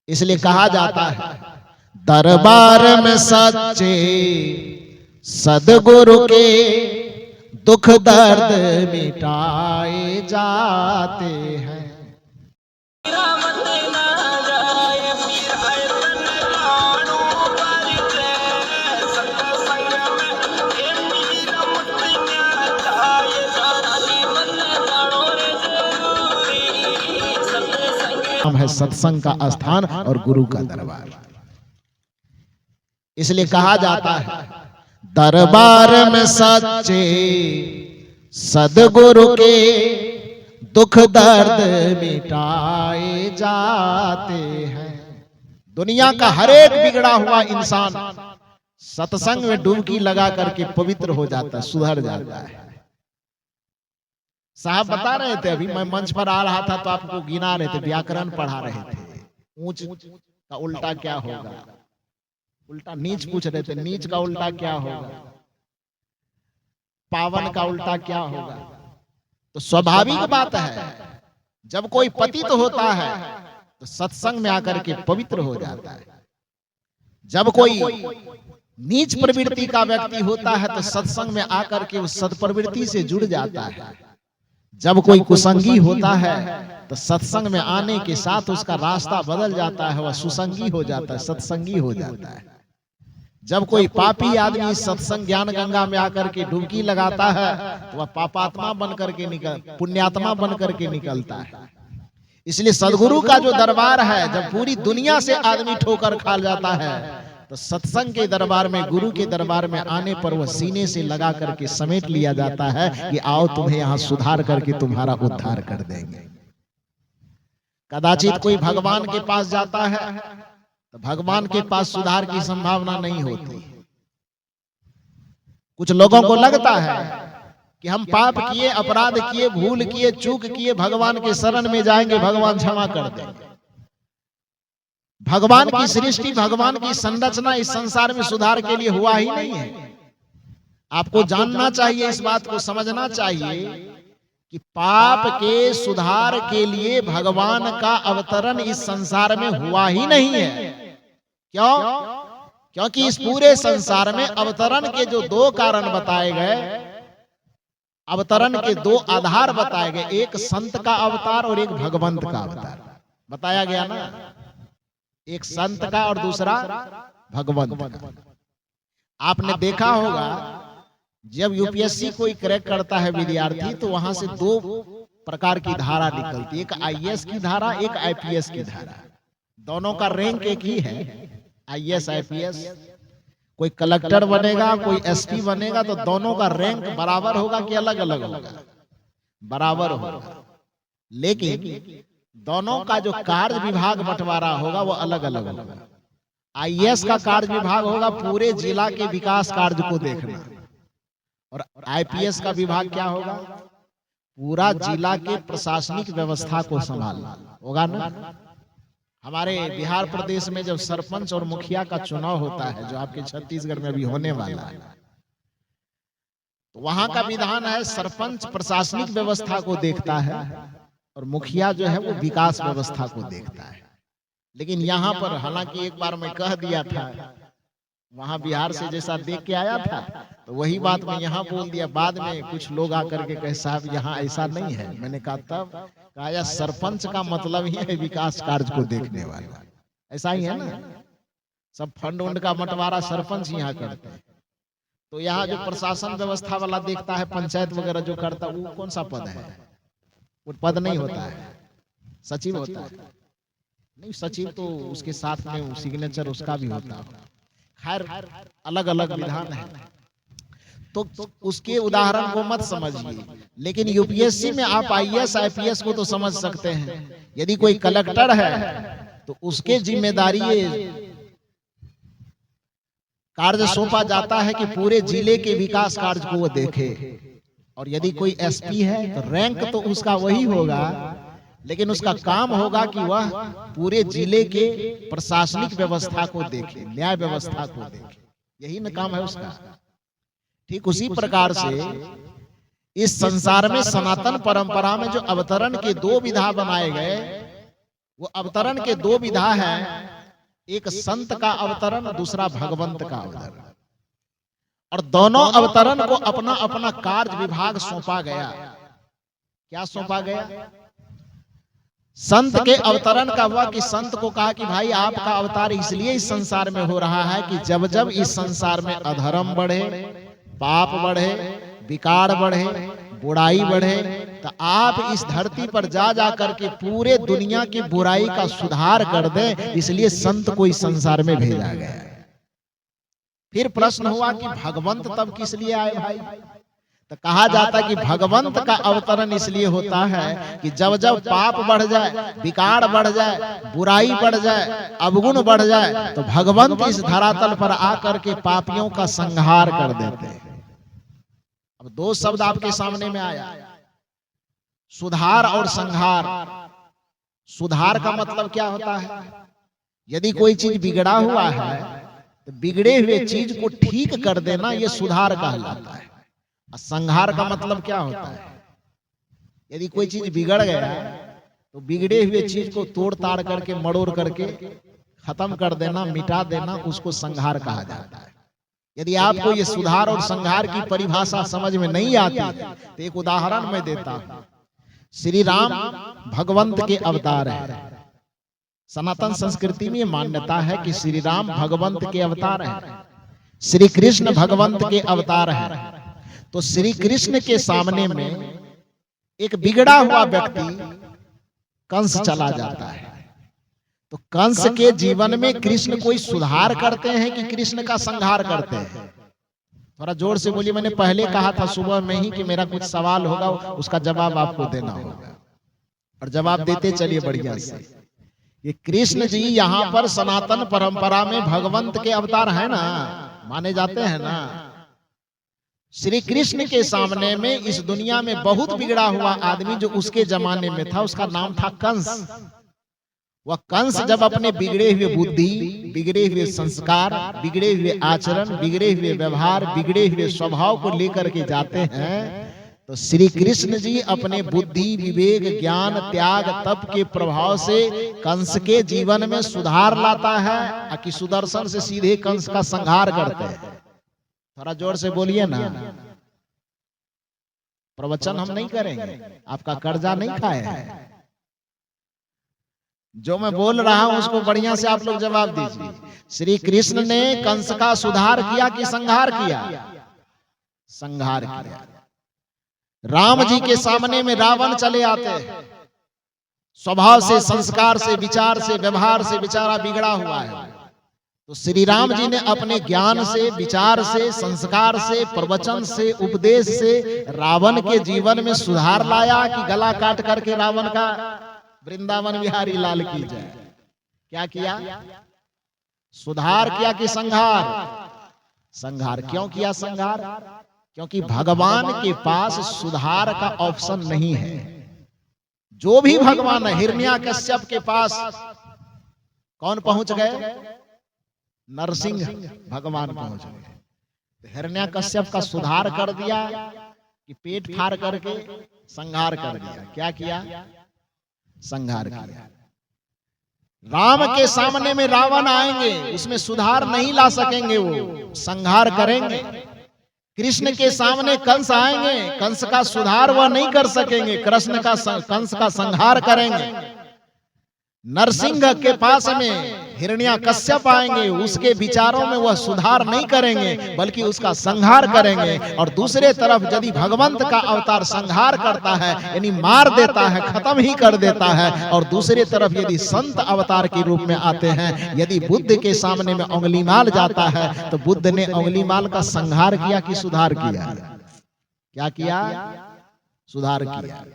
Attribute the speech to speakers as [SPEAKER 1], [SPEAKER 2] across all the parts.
[SPEAKER 1] इसलिए कहा जाता है दरबार में सच्चे सदगुरु के दुख दर्द मिटाए जाते हैं। नाम है सत्संग का स्थान और गुरु का दरबार। इसलिए कहा जाता है दरबार में सच्चे सदगुरु के दुख दर्द मिटाए जाते हैं। दुनिया का हर एक बिगड़ा हुआ इंसान सत्संग में डुबकी लगा करके पवित्र हो जाता है, सुधर जाता है। साहब बता रहे थे, अभी मैं मंच पर आ रहा था तो आपको गिना रहे थे, व्याकरण पढ़ा रहे थे। ऊंच का उल्टा क्या होगा, उल्टा नीच पूछ रहे थे, नीच का उल्टा क्या होगा, पावन का उल्टा क्या होगा। तो स्वाभाविक बात है जब कोई पतित होता है तो सत्संग में आकर के पवित्र हो जाता है। जब कोई नीच प्रवृत्ति का व्यक्ति होता है तो सत्संग में आकर के उस सत्प्रवृत्ति से जुड़ जाता है। जब कोई कुसंगी होता है तो सत्संग में आने के साथ उसका रास्ता बदल जाता है, वह सुसंगी हो जाता है, सत्संगी हो जाता है। जब कोई पापी आदमी सत्संग ज्ञान गंगा में आकर के डुबकी लगाता है तो वह पापात्मा बन करके पुण्यात्मा बन करके निकलता है। इसलिए सदगुरु का जो दरबार है, जब पूरी दुनिया से आदमी ठोकर खा जाता है तो सत्संग के दरबार में, गुरु के दरबार में आने पर वह सीने से लगा करके समेट लिया जाता है कि आओ तुम्हें यहां सुधार करके तुम्हारा उद्धार कर देंगे। कदाचित कोई भगवान के पास जाता है तो भगवान के पास सुधार की संभावना नहीं होती। कुछ लोगों को लगता है कि हम पाप किए, अपराध किए, भूल किए, चूक किए, भगवान के शरण में जाएंगे, भगवान क्षमा कर देंगे। भगवान की सृष्टि, भगवान की संरचना इस संसार में सुधार के लिए हुआ ही नहीं है। आपको जानना चाहिए, इस बात को समझना चाहिए कि पाप के सुधार के लिए भगवान का अवतरण इस संसार में हुआ ही नहीं है। क्यों? क्योंकि इस पूरे संसार में अवतरण के जो दो कारण बताए गए, अवतरण के दो आधार बताए गए, एक संत का अवतार और एक भगवंत का अवतार बताया गया ना। एक संत का और दूसरा भगवंत का। आपने देखा होगा जब यूपीएससी कोई क्रैक करता है विद्यार्थी तो वहां से दो प्रकार की धारा निकलती है, एक आईएएस की धारा, एक आईपीएस की धारा। दोनों का रैंक एक ही है, आईएएस आईपीएस। कोई कलेक्टर बनेगा, कोई एसपी बनेगा तो दोनों का रैंक बराबर होगा कि अलग अलग होगा? बराबर होगा। लेकिन दोनों का जो कार्य विभाग बंटवारा होगा वो अलग अलग होगा। आईएएस का कार्य विभाग होगा पूरे जिला के विकास कार्य को देखना, और आईपीएस का विभाग क्या होगा? पूरा जिला के प्रशासनिक व्यवस्था को संभालना होगा ना। हमारे बिहार प्रदेश में जब सरपंच और मुखिया का चुनाव होता है, जो आपके छत्तीसगढ़ में अभी होने वाला है, तो वहां का विधान है सरपंच प्रशासनिक व्यवस्था को देखता है और मुखिया जो है वो विकास व्यवस्था को देखता है। लेकिन यहाँ पर, हालांकि एक बार मैं कह दिया था, वहां बिहार से जैसा देख के आया था तो वही बात मैं यहाँ बोल दिया। बाद में कुछ लोग आकर के कहे साहब यहाँ ऐसा नहीं है। मैंने कहा तब कहा यार सरपंच का मतलब ही है विकास कार्य को देखने वाला, ऐसा ही है ना। सब फंड उंड का बंटवारा सरपंच यहाँ करते हैं, तो यहाँ जो प्रशासन व्यवस्था वाला देखता है, पंचायत वगैरह जो करता है, वो कौन सा पद है? वो पद नहीं होता है, सचिव होता है। नहीं, सचिव तो उसके साथ में सिग्नेचर उसका भी होता है। खैर अलग अलग विधान है, तो उसके उदाहरण को मत समझिए। लेकिन यूपीएससी में आप आईएएस आईपीएस को तो समझ सकते हैं। यदि कोई कलेक्टर है तो उसके जिम्मेदारी कार्य सौंपा जाता है कि पूरे जिले के विकास कार्य को वो देखे। और यदि कोई एसपी है तो रैंक तो उसका वही होगा, लेकिन उसका काम होगा कि वह पूरे जिले के प्रशासनिक व्यवस्था को देखे, न्याय व्यवस्था को देखे। यही न काम है उसका। ठीक उसी प्रकार से इस संसार में सनातन परंपरा में जो अवतरण के दो विधा बनाए गए, वो अवतरण के दो विधा है, एक संत का अवतरण, दूसरा भगवंत का अवतरण। और दोनों अवतरण को अपना अपना कार्य विभाग सौंपा गया। क्या सौंपा गया? संत के अवतरण का हुआ कि संत को कहा कि भाई आपका अवतार इसलिए इस संसार में हो रहा है कि जब जब इस संसार में अधर्म बढ़े, पाप बढ़े, विकार बढ़े, बुराई बढ़े, तो आप इस धरती पर जा जा करके पूरे दुनिया की बुराई का सुधार कर दें, इसलिए संत को इस संसार में भेजा गया। फिर प्रश्न हुआ कि भगवंत तब किस लिए आए भाई? तो कहा जाता है कि भगवंत का अवतरण इसलिए होता है कि जब जब पाप बढ़ जाए, विकार बढ़ जाए, बुराई बढ़ जाए, अवगुण बढ़ जाए, तो भगवंत इस धरातल पर आकर के पापियों का संहार कर देते हैं। अब दो शब्द आपके सामने में आया, सुधार और संहार। सुधार का मतलब क्या होता है? यदि कोई चीज बिगड़ा हुआ है तो बिगड़े हुए चीज को ठीक कर देना, यह सुधार कहलाता है। संहार का मतलब क्या होता है? यदि कोई चीज बिगड़ गया तो बिगड़े हुए चीज को तोड़ ताड़ करके, मरोड़ करके खत्म कर देना, मिटा देना, उसको संहार कहा जाता है। यदि आपको ये सुधार और संहार की परिभाषा समझ में नहीं आती तो एक उदाहरण मैं देता हूं। श्री राम भगवंत के अवतार है। सनातन संस्कृति में मान्यता है कि श्री राम भगवंत के अवतार है, श्री कृष्ण भगवंत के अवतार है। तो श्री कृष्ण के सामने में एक बिगड़ा हुआ व्यक्ति कंस चला जाता है, तो कंस के जीवन में कृष्ण कोई सुधार करते हैं कि कृष्ण का संहार करते हैं? थोड़ा जोर से बोलिए। मैंने पहले कहा था सुबह में ही कि मेरा कुछ सवाल होगा, उसका जवाब आपको देना होगा, और जवाब देते चलिए बढ़िया से। ये कृष्ण जी यहाँ पर सनातन परंपरा में भगवंत के अवतार है ना, माने जाते हैं ना। श्री कृष्ण के सामने में इस दुनिया में बहुत बिगड़ा हुआ आदमी जो उसके जमाने में था, उसका नाम था कंस। वह कंस जब अपने बिगड़े हुए बुद्धि, बिगड़े हुए संस्कार, बिगड़े हुए आचरण, बिगड़े हुए व्यवहार, बिगड़े हुए स्वभाव को लेकर के जाते हैं, तो श्री कृष्ण जी अपने बुद्धि, विवेक, ज्ञान, त्याग, तप के प्रभाव से कंस के जीवन में सुधार लाता है कि सुदर्शन से सीधे कंस का संहार करते हैं। थोड़ा जोर से बोलिए ना। प्रवचन हम नहीं करेंगे, आपका कर्जा नहीं खाए है। जो मैं बोल रहा हूं उसको बढ़िया से आप लोग जवाब दीजिए। श्री कृष्ण ने कंस का सुधार किया कि संहार किया? संहार किया। राम जी के सामने में रावण चले आते हैं, स्वभाव से, संस्कार से, विचार से, व्यवहार से बेचारा बिगड़ा हुआ है। तो श्री राम जी ने अपने ज्ञान से, विचार से, संस्कार से, प्रवचन से, उपदेश से रावण के जीवन में सुधार लाया कि गला काट करके रावण का वृंदावन बिहारी लाल की जाए। क्या किया? सुधार किया कि संहार? संहार। क्यों किया संहार? क्योंकि भगवान के पास सुधार का ऑप्शन नहीं है। जो भी भगवान है, हिरण्याकश्यप के पास कौन पहुंच गए? नरसिंह भगवान पहुंच गए। हिरण्याकश्यप का सुधार कर दिया कि पेट फाड़ करके संहार कर दिया? क्या किया? संहार किया। राम के सामने में रावण आएंगे, उसमें सुधार नहीं ला सकेंगे, वो संहार करेंगे। कृष्ण के सामने कंस आएंगे, कंस का सुधार वह नहीं कर सकेंगे, कंस का संहार करेंगे। नरसिंह के पास में हिरण्याकश्यप आएंगे, उसके विचारों में वह सुधार नहीं करेंगे बल्कि उसका संहार करेंगे। और दूसरे तरफ यदि भगवंत का अवतार संहार करता है, यानी मार देता है, खत्म ही कर देता है। और दूसरे तरफ यदि संत अवतार के रूप में आते हैं, यदि बुद्ध के सामने में उंगलीमाल जाता है तो बुद्ध ने उंगलीमाल का संहार किया कि सुधार किया? क्या किया? सुधार किया।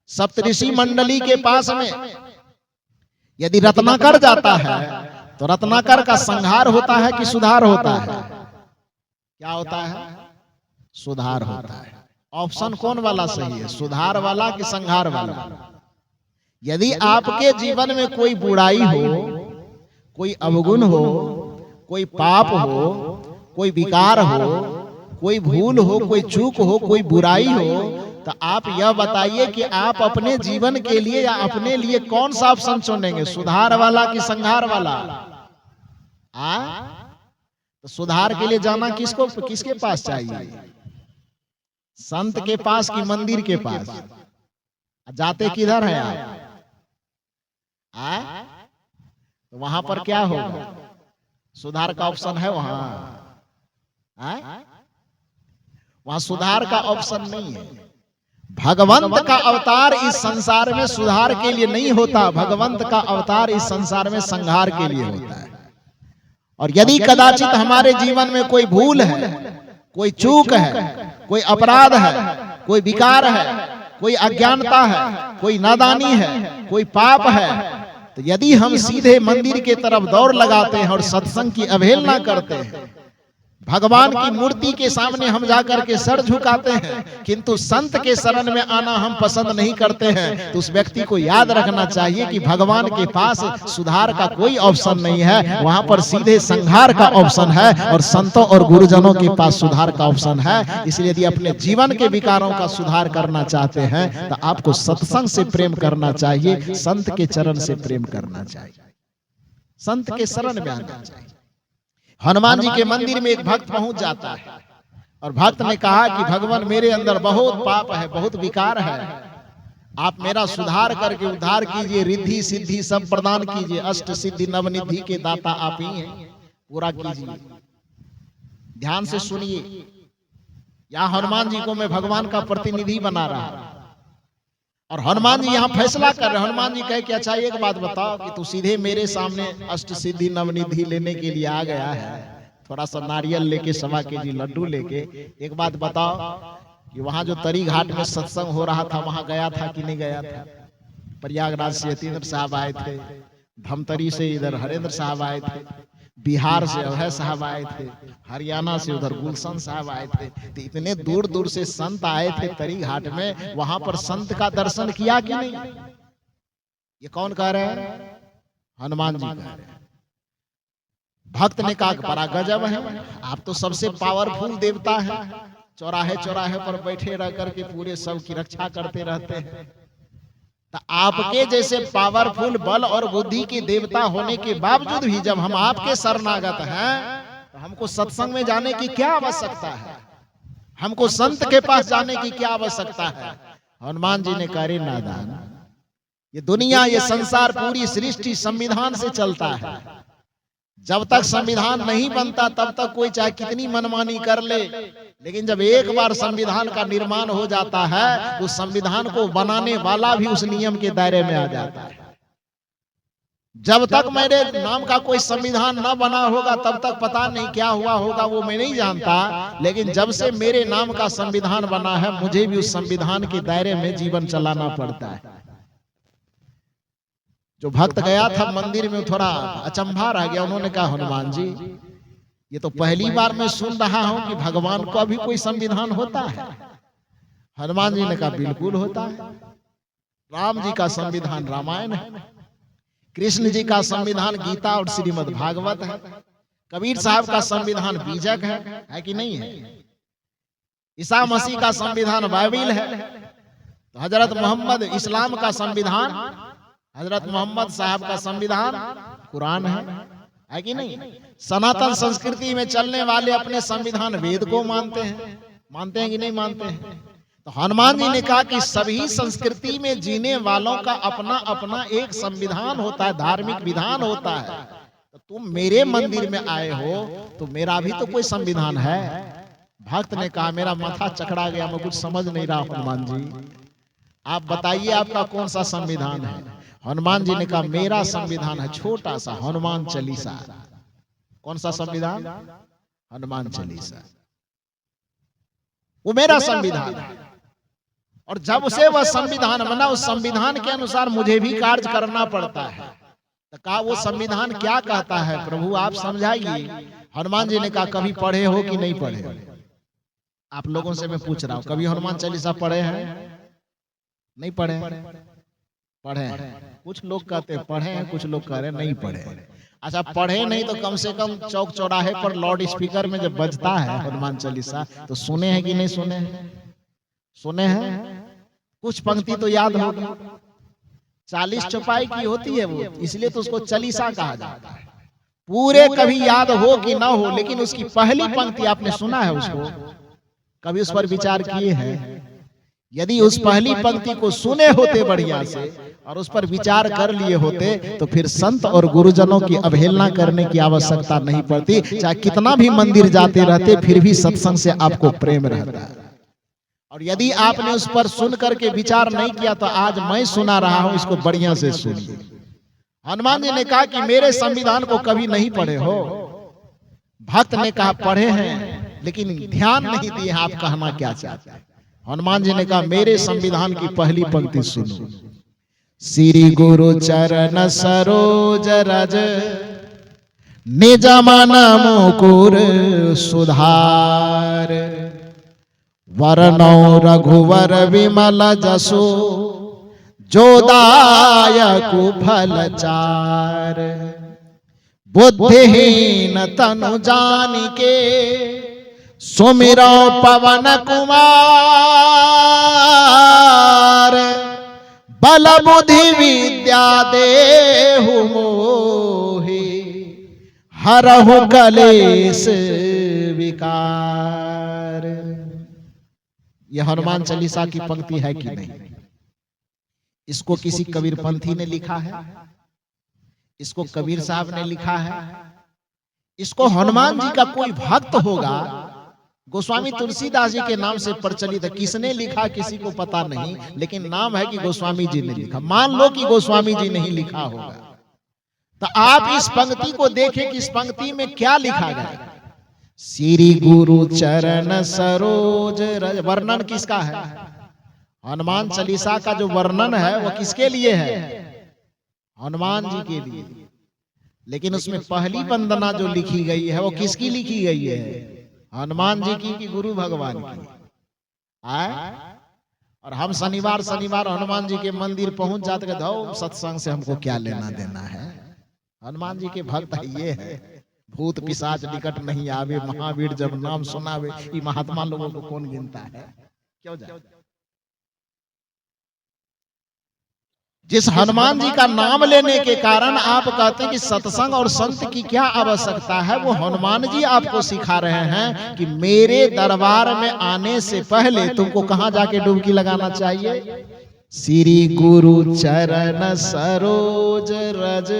[SPEAKER 1] सप्तऋषि मंडली के पास में यदि रत्नाकर जाता है तो रत्नाकर का संहार होता है कि सुधार होता है? क्या होता है? सुधार होता है। ऑप्शन कौन वाला सही है, सुधार वाला कि संहार वाला? यदि आपके जीवन में कोई बुराई हो, कोई अवगुण हो, कोई पाप हो, कोई विकार हो, कोई भूल हो, कोई चूक हो, कोई बुराई हो, तो आप यह बताइए कि आप अपने जीवन के लिए या अपने लिए कौन सा ऑप्शन चुनेंगे, सुधार वाला कि संहार वाला? तो सुधार के लिए जाना किसके पास चाहिए? संत के पास कि मंदिर के पास? जाते किधर है आप? तो वहां पर क्या होगा? सुधार का ऑप्शन है वहां? वहां सुधार का ऑप्शन नहीं है। भगवंत का अवतार इस संसार में सुधार के लिए नहीं होता, भगवंत का अवतार इस संसार में संहार के लिए होता है। और यदि कदाचित हमारे जीवन में कोई भूल है, कोई चूक है, कोई अपराध है, कोई विकार है, कोई अज्ञानता है, कोई नादानी है, कोई पाप है, तो यदि हम सीधे मंदिर के तरफ दौड़ लगाते हैं और सत्संग की अवहेलना करते हैं, भगवान की मूर्ति के सामने हम जाकर के सर झुकाते हैं, किंतु संत के शरण में आना हम पसंद नहीं करते हैं, तो उस व्यक्ति को याद रखना चाहिए कि भगवान के पास सुधार का कोई ऑप्शन नहीं है, वहां पर सीधे संहार का ऑप्शन है। और संतों और गुरुजनों के पास सुधार का ऑप्शन है। इसलिए यदि अपने जीवन के विकारों का सुधार करना चाहते हैं तो आपको सत्संग से प्रेम करना चाहिए, संत के चरण से प्रेम करना चाहिए, संत के शरण में आना चाहिए। हनुमान जी के मंदिर में एक भक्त पहुंच जाता है और भक्त ने कहा कि भगवान, मेरे अंदर बहुत पाप है, बहुत विकार है, आप मेरा सुधार करके उद्धार कीजिए, रिद्धि सिद्धि सब प्रदान कीजिए, अष्ट सिद्धि नवनिधि के दाता आप ही हैं, पूरा कीजिए। ध्यान से सुनिए, यहाँ हनुमान जी को मैं भगवान का प्रतिनिधि बना रहा और हनुमान जी यहाँ फैसला कर रहे। हनुमान जी कहे कि अच्छा एक बात बताओ कि तू सीधे मेरे सामने अष्ट सिद्धि नवनिधि लेने के लिए आ गया है, थोड़ा सा नारियल लेके, 1.25 केजी लड्डू लेके, एक बात बताओ कि वहां जो तरी घाट में सत्संग हो रहा था वहां गया था कि नहीं गया था? प्रयागराज से यतीन्द्र साहब आए थे, धमतरी से इधर हरेंद्र साहब आए थे, बिहार से अभय साहब आए थे, हरियाणा से उधर गुलशन साहब आए थे, तो इतने दूर दूर से संत आए थे तरी घाट में, वहां पर संत का दर्शन किया कि नहीं? ये कौन कह रहे हैं? हनुमान जी कह रहे हैं। भक्त ने कहा बड़ा गजब है, आप तो सबसे पावरफुल देवता है, चौराहे चौराहे पर बैठे रह करके पूरे सब की रक्षा करते रहते हैं, तो आपके जैसे पावरफुल बल और बुद्धि के देवता होने के बावजूद भी जब हम आपके शरणागत हैं तो हमको सत्संग में जाने की क्या आवश्यकता है, हमको संत के पास जाने की क्या आवश्यकता है? हनुमान जी ने कहा, रे नादान, ये दुनिया, ये संसार, पूरी सृष्टि संविधान से चलता है। जब तक संविधान नहीं बनता तब तक कोई चाहे कितनी मनमानी कर ले, लेकिन जब एक बार संविधान का निर्माण हो जाता है तो संविधान को बनाने वाला भी उस नियम के दायरे में आ जाता है। जब तक मेरे नाम का कोई संविधान न बना होगा तब तक पता नहीं क्या हुआ होगा, वो मैं नहीं जानता, लेकिन जब से मेरे नाम का संविधान बना है मुझे भी उस संविधान के दायरे में जीवन चलाना पड़ता है। जो भक्त गया था मंदिर में थोड़ा अचंभा रह गया, उन्होंने कहा, हनुमान जी, ये तो पहली बार मैं सुन रहा हूं कि भगवान का भी कोई संविधान होता है। हनुमान जी ने कहा, बिल्कुल होता है। राम जी का संविधान रामायण है, कृष्ण जी का संविधान गीता और श्रीमद् भागवत है, कबीर साहब का संविधान बीजक है कि नहीं है? ईसा मसीह का संविधान बाइबिल है, तो हजरत मोहम्मद इस्लाम का संविधान, हजरत मोहम्मद साहब का संविधान कुरान है कि नहीं? सनातन संस्कृति में चलने वाले अपने संविधान वेद को मानते हैं कि नहीं मानते हैं? तो हनुमान जी ने कहा कि सभी संस्कृति में जीने वालों का अपना अपना एक संविधान होता है, धार्मिक विधान होता है। तो तुम मेरे मंदिर में आए हो तो मेरा भी तो कोई संविधान है। भक्त ने कहा, मेरा माथा चकरा गया, मैं कुछ समझ नहीं रहा हनुमान जी, आप बताइए आपका कौन सा संविधान है? हनुमान जी ने कहा, मेरा संविधान है छोटा सा हनुमान चालीसा। कौन सा संविधान? हनुमान चालीसा, वो मेरा संविधान है। और जब से वह संविधान बना उस संविधान के अनुसार मुझे भी कार्य करना पड़ता है। तो कहा, वो संविधान क्या कहता है प्रभु आप समझाइए। हनुमान जी ने कहा, कभी पढ़े हो कि नहीं पढ़े हो? आप लोगों से मैं पूछ रहा हूं, कभी हनुमान चालीसा पढ़े हैं? नहीं पढ़े? पढ़े हैं। कुछ लोग कहते हैं पढ़े हैं, कुछ लोग कह रहे हैं नहीं पढ़े। अच्छा, पढ़े नहीं तो कम से कम चौक चौराहे पर लाउड स्पीकर में जब बजता है हनुमान चालीसा तो सुने हैं कि नहीं सुने हैं? सुने हैं? कुछ पंक्ति तो याद होगी। 40 चौपाई की होती है वो, इसलिए तो उसको चालीसा कहा जाता है। पूरे कभी याद हो कि ना हो, लेकिन उसकी पहली पंक्ति आपने सुना है उसको, कभी उस पर विचार किए हैं? यदि उस पहली पंक्ति को सुने होते बढ़िया से और उस पर विचार कर लिए होते तो फिर संत और गुरुजनों की अवहेलना करने की आवश्यकता नहीं पड़ती। चाहे कितना भी मंदिर जाते रहते, फिर भी सत्संग से आपको प्रेम रहता है। और यदि आपने उस पर सुन करके विचार नहीं किया तो आज मैं सुना रहा हूं, इसको बढ़िया से सुनिए। हनुमान जी ने कहा कि मेरे संविधान को कभी नहीं पढ़े हो। भक्त ने कहा पढ़े हैं, लेकिन ध्यान नहीं दिए आप कहना क्या चाहते हैं। हनुमान जी ने कहा मेरे संविधान की पहली पंक्ति सुनो। श्री गुरु चरण सरोज रज निज मन मुकुर सुधार, वरनौ रघुवर विमल जसो जो दायकु फल चार, बुद्धिहीन तनु जानिके सुमिरो पवन कुमार, बल बुद्धि विद्या देहु मोहि, हरहु कलेश विकार। यह हनुमान चालीसा की पंक्ति है कि नहीं? इसको किसी कबीरपंथी ने लिखा है? इसको कबीर साहब ने लिखा है? इसको हनुमान जी का कोई भक्त होगा, गोस्वामी तुलसीदास जी के नाम से प्रचलित है। किसने लिखा किसी को पता नहीं, लेकिन नाम है कि गोस्वामी जी ने लिखा। मान लो कि गोस्वामी जी नहीं लिखा होगा, तो आप इस पंक्ति को देखें कि इस पंक्ति में क्या लिखा गया। श्री गुरु चरण सरोज रज, वर्णन किसका है? हनुमान चालीसा का जो वर्णन है वो किसके लिए है? हनुमान जी के लिए। लेकिन उसमें पहली वंदना जो लिखी गई है वो किसकी लिखी गई है? हनुमान जी की कि गुरु भगवान की? आए? और हम शनिवार हनुमान जी के मंदिर पहुंच जाते हैं, धो सत्संग से हमको क्या लेना देना है। हनुमान जी के भक्त ये है, भूत पिशाच निकट नहीं आवे, महावीर जब नाम सुनावे। ये महात्मा लोगों को कौन गिनता है? क्यों जाए? जिस हनुमान जी का नाम लेने के कारण आप कहते हैं कि सत्संग और संत की क्या आवश्यकता है, वो हनुमान जी आपको सिखा रहे हैं कि मेरे दरबार में आने से पहले तुमको कहां जाके डुबकी लगाना चाहिए? श्री गुरु चरण सरोज रज,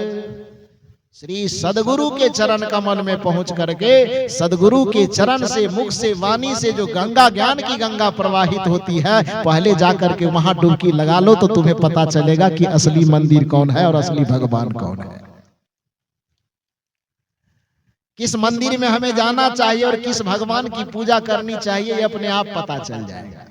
[SPEAKER 1] श्री सदगुरु के चरण कमल में पहुंच करके सदगुरु के चरण से, मुख से, वाणी से जो गंगा, ज्ञान की गंगा प्रवाहित होती है, पहले जाकर के वहां डुबकी लगा लो तो तुम्हें पता चलेगा कि असली मंदिर कौन है और असली भगवान कौन है। किस मंदिर में हमें जाना चाहिए और किस भगवान की पूजा करनी चाहिए, ये अपने आप पता चल जाएगा।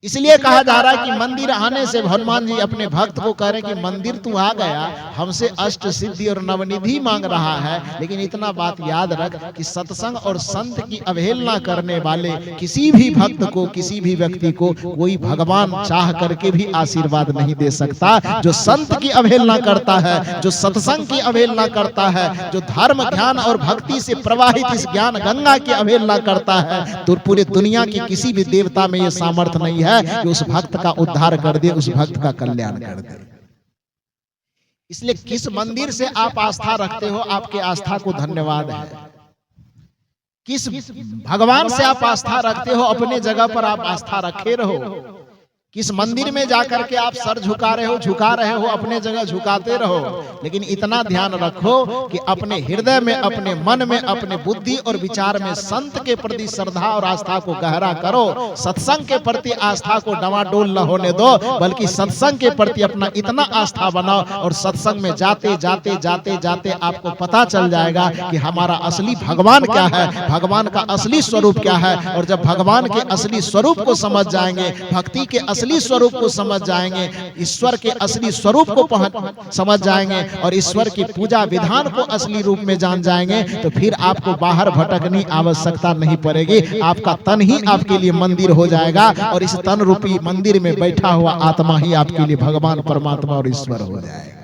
[SPEAKER 1] इसलिए कहा जा रहा है कि मंदिर आने से हनुमान जी अपने भक्त को कह रहे हैं कि मंदिर तू आ गया, हमसे अष्ट सिद्धि और नवनिधि मांग रहा है, लेकिन इतना बात याद रख कि सत्संग और संत की अवहेलना करने वाले किसी भी भक्त को, किसी भी व्यक्ति को कोई भगवान चाह करके भी आशीर्वाद नहीं दे सकता। जो संत की अवहेलना करता है, जो सत्संग की अवहेलना करता है, जो धर्म, ज्ञान और भक्ति से प्रवाहित इस ज्ञान गंगा की अवहेलना करता है, तो पूरी दुनिया की किसी भी देवता में यह सामर्थ्य नहीं है कि उस भक्त का उद्धार कर दे, उस भक्त का कल्याण कर दे। इसलिए किस मंदिर से आप आस्था रखते हो, आपके आस्था को धन्यवाद है। किस भगवान से आप आस्था रखते हो, अपने जगह पर आप आस्था रखे रहो। किस मंदिर में जाकर के आप सर झुका रहे हो, अपने जगह झुकाते रहो, लेकिन इतना ध्यान रखो कि अपने हृदय में, अपने मन में, अपने बुद्धि और विचार में संत के प्रति श्रद्धा और आस्था को गहरा करो। सत्संग के प्रति आस्था को डवाडोल न होने दो, बल्कि सत्संग के प्रति अपना इतना आस्था बनाओ और सत्संग में जाते जाते जाते जाते आपको पता चल जाएगा कि हमारा असली भगवान क्या है, भगवान का असली स्वरूप क्या है। और जब भगवान के असली स्वरूप को समझ जाएंगे, भक्ति के असली स्वरूप को समझ जाएंगे, ईश्वर के असली स्वरूप को समझ जाएंगे और ईश्वर की पूजा विधान को असली रूप में जान जाएंगे, तो फिर आपको बाहर भटकने की आवश्यकता नहीं पड़ेगी। आपका तन ही आपके लिए मंदिर हो जाएगा और इस तन रूपी मंदिर में बैठा हुआ आत्मा ही आपके लिए भगवान, परमात्मा और ईश्वर हो जाएगा।